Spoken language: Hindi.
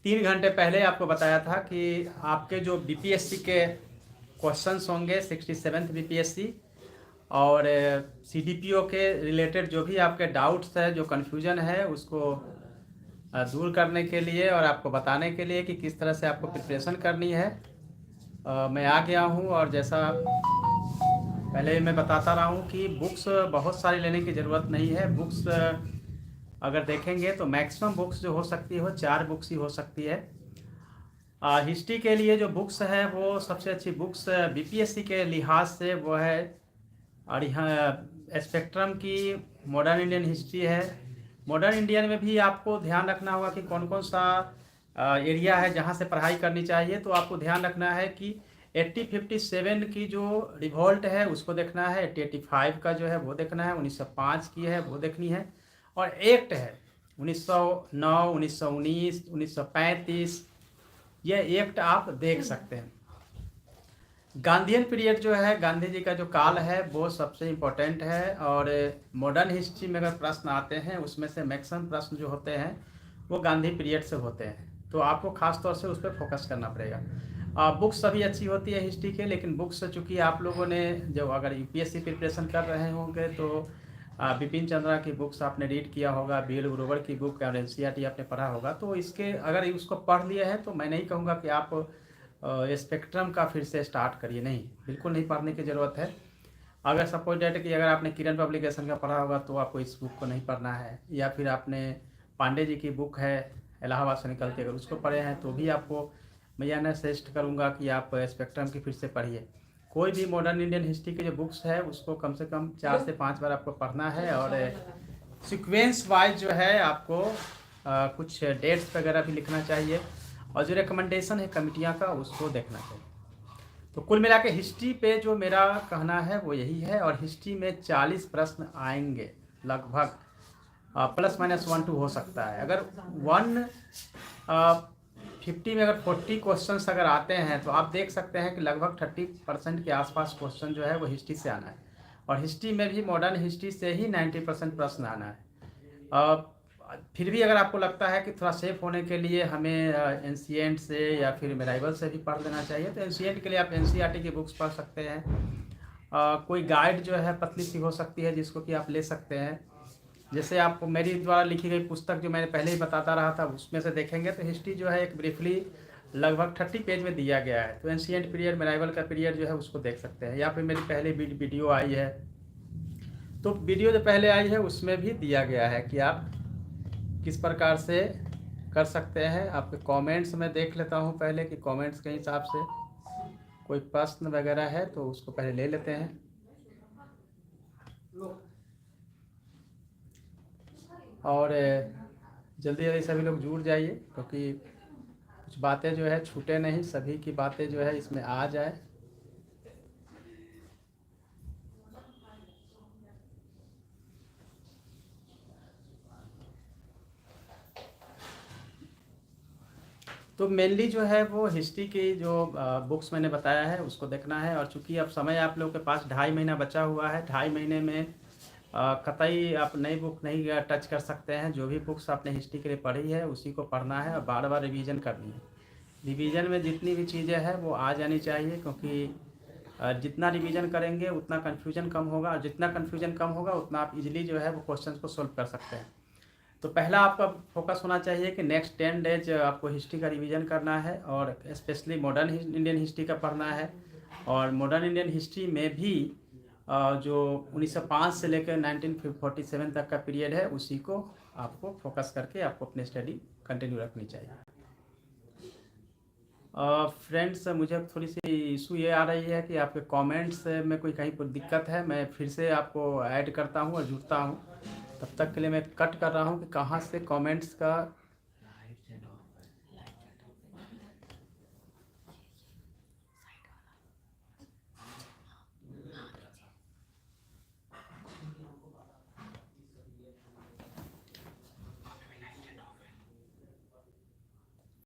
3 घंटे पहले आपको बताया था कि आपके जो बीपीएससी के क्वेश्चंस होंगे 67th बीपीएससी और सीडीपीओ के रिलेटेड जो भी आपके डाउट्स है, जो कन्फ्यूजन है, उसको दूर करने के लिए और आपको बताने के लिए कि किस तरह से आपको प्रिपरेशन करनी है मैं आ गया हूँ। और जैसा पहले मैं बताता रहा हूँ कि बुक्स बहुत सारी लेने की ज़रूरत नहीं है। बुक्स अगर देखेंगे तो मैक्सिमम बुक्स जो हो सकती है वो 4 बुक्स ही हो सकती है। हिस्ट्री के लिए जो बुक्स है वो सबसे अच्छी बुक्स बीपीएससी के लिहाज से वो है, और यहाँ स्पेक्ट्रम की मॉडर्न इंडियन हिस्ट्री है। मॉडर्न इंडियन में भी आपको ध्यान रखना होगा कि कौन कौन सा एरिया है जहाँ से पढ़ाई करनी चाहिए। तो आपको ध्यान रखना है कि 1857 की जो रिवॉल्ट है उसको देखना है, 1885 का जो है वो देखना है, 1905 की है वो देखनी है, और एक्ट है 1909, 1919, 1935, ये एक्ट आप देख सकते हैं। गांधीयन पीरियड जो है, गांधी जी का जो काल है वो सबसे इम्पोर्टेंट है। और मॉडर्न हिस्ट्री में अगर प्रश्न आते हैं उसमें से मैक्सिमम प्रश्न जो होते हैं वो गांधी पीरियड से होते हैं, तो आपको खास तौर से उस पर फोकस करना पड़ेगा। बुक्स सभी अच्छी होती है हिस्ट्री के, लेकिन बुक्स चूँकि आप लोगों ने जो अगर यूपीएससी प्रिपरेशन कर रहे होंगे तो बिपिन चंद्रा की बुक्स आपने रीड किया होगा, बीएल ग्रोवर की बुक और एनसीईआरटी आपने पढ़ा होगा। तो इसके अगर उसको पढ़ लिए हैं तो मैं नहीं कहूँगा कि आप स्पेक्ट्रम का फिर से स्टार्ट करिए, नहीं, बिल्कुल नहीं पढ़ने की ज़रूरत है। अगर सपोज डेट कि अगर आपने किरण पब्लिकेशन का पढ़ा होगा तो आपको इस बुक को नहीं पढ़ना है, या फिर आपने पांडे जी की बुक है इलाहाबाद से निकलती, अगर उसको पढ़े हैं तो भी आपको मैं यह सजेस्ट करूँगा कि आप स्पेक्ट्रम की फिर से पढ़िए। कोई भी मॉडर्न इंडियन हिस्ट्री की जो बुक्स है उसको कम से कम 4 से 5 बार आपको पढ़ना है, और सीक्वेंस वाइज जो है आपको कुछ डेट्स वगैरह भी लिखना चाहिए, और जो रिकमेंडेशन है कमिटियाँ का उसको देखना चाहिए। तो कुल मिला के हिस्ट्री पे जो मेरा कहना है वो यही है। और हिस्ट्री में 40 प्रश्न आएंगे लगभग, प्लस माइनस 1-2 हो सकता है। अगर 150 में अगर 40 क्वेश्चंस अगर आते हैं तो आप देख सकते हैं कि लगभग 30% के आसपास क्वेश्चन जो है वो हिस्ट्री से आना है, और हिस्ट्री में भी मॉडर्न हिस्ट्री से ही 90% प्रश्न आना है। फिर भी अगर आपको लगता है कि थोड़ा सेफ होने के लिए हमें एनसीएंट से या फिर मेराइवल से भी पढ़ लेना चाहिए, तो एनसीएंट के लिए आप एनसीईआरटी की बुक्स पढ़ सकते हैं। कोई गाइड जो है पतली सी हो सकती है जिसको कि आप ले सकते हैं। जैसे आप मेरी द्वारा लिखी गई पुस्तक जो मैंने पहले ही बताता रहा था उसमें से देखेंगे तो हिस्ट्री जो है एक ब्रीफली लगभग 30 पेज में दिया गया है। तो एंशिएंट पीरियड, मेराइवल का पीरियड जो है उसको देख सकते हैं। या फिर मेरी पहले वीडियो आई है, तो वीडियो जो पहले आई है उसमें भी दिया गया है कि आप किस प्रकार से कर सकते हैं। आपके कमेंट्स में देख लेता हूं पहले कि कमेंट्स के हिसाब से कोई प्रश्न वगैरह है तो उसको पहले ले लेते हैं। और जल्दी जल्दी सभी लोग जुड़ जाइए, क्योंकि कुछ बातें जो है छूटे नहीं, सभी की बातें जो है इसमें आ जाए। तो मेनली जो है वो हिस्ट्री की जो बुक्स मैंने बताया है उसको देखना है। और चूंकि अब समय आप लोगों के पास 2.5 महीना बचा हुआ है, 2.5 महीने में कतई आप नई बुक नहीं टच कर सकते हैं। जो भी बुक्स आपने हिस्ट्री के लिए पढ़ी है उसी को पढ़ना है और बार बार रिवीजन करनी है। रिवीजन में जितनी भी चीज़ें हैं वो आ जानी चाहिए, क्योंकि जितना रिवीजन करेंगे उतना कन्फ्यूजन कम होगा, और जितना कन्फ्यूजन कम होगा उतना आप इजीली जो है वो क्वेश्चन को सोल्व कर सकते हैं। तो पहला आपका फोकस होना चाहिए कि नेक्स्ट 10 डेज आपको हिस्ट्री का रिवीजन करना है, और स्पेशली मॉडर्न इंडियन हिस्ट्री का पढ़ना है। और मॉडर्न इंडियन हिस्ट्री में भी जो 1905 से लेकर 1947 तक का पीरियड है उसी को आपको फोकस करके आपको अपनी स्टडी कंटिन्यू रखनी चाहिए। फ्रेंड्स, मुझे थोड़ी सी इशू ये आ रही है कि आपके कमेंट्स में कोई कहीं पर दिक्कत है। मैं फिर से आपको ऐड करता हूँ और जुड़ता हूँ। तब तक के लिए मैं कट कर रहा हूँ कि कहाँ से कमेंट्स का